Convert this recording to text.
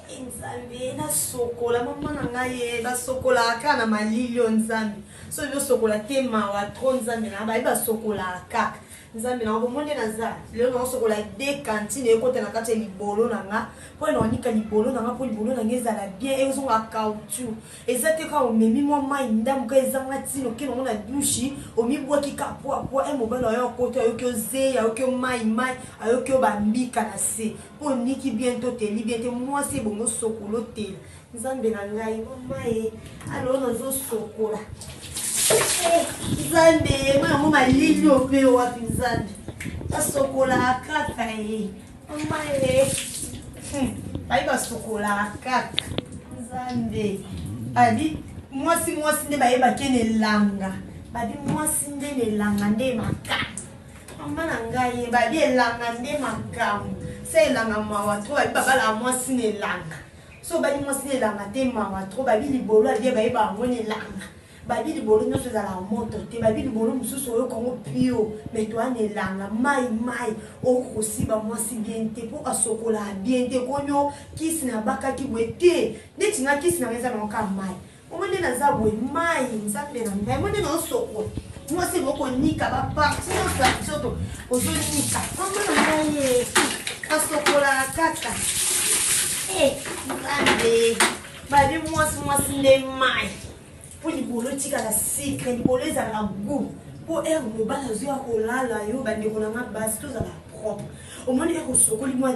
Nzambe na sokola mama na ngai ba sokola aka na malilio nzambe so yo sokola tema wa tro nzambe na ba sokola aka nzambe na omonde na za leo na sokola de cantine ekote na kati libolo na nga po na onika libolo na nga po libolo na ngeza la bien ezo nga caoutchouc ezate ka o memi mo mai ndamu ka ezanga tino ke na douche o mi bwa ki kapwa po e mobalo yo kote yo ke ze ya ke mai ayo ke bambika na se po niki bientôt te libété moi c'est bon sokolo te nzambe na ngai mama e alo na zo sokola nzambe mwana mo malili ope wapi nzambe asokola kaka e mama e bai basokola kaka nzambe abi mwasi nde bayeba kene langa babi mwasi nde ne langa nde makamba mama na ngai babi elanga nde makamba se langa mawa to babi babala mwasi ne langa so babi mwasi ne langa te mawa to babi libolo ali bayeba ngone langa babi libolo nyonso ezala moto te babi libolo mosusu oyo kongo pio me to ane langa mai okosiba mwasi bien te po asokola bien te konyo kisi na bakaki bwe te neti nga kisi na eza na oka mai omone na za bwe mai nzambe na ngai omone na osoko mwasi boko nika ba parti na sa soto ozo nika omone na ngai asokola kaka nzambe babi mwasi nde mai pour libolo tika la secret libolo ezala goût pour mobala zo ya kolala yo bandeko na nga basi tozala propre omoni ekosokoli mwa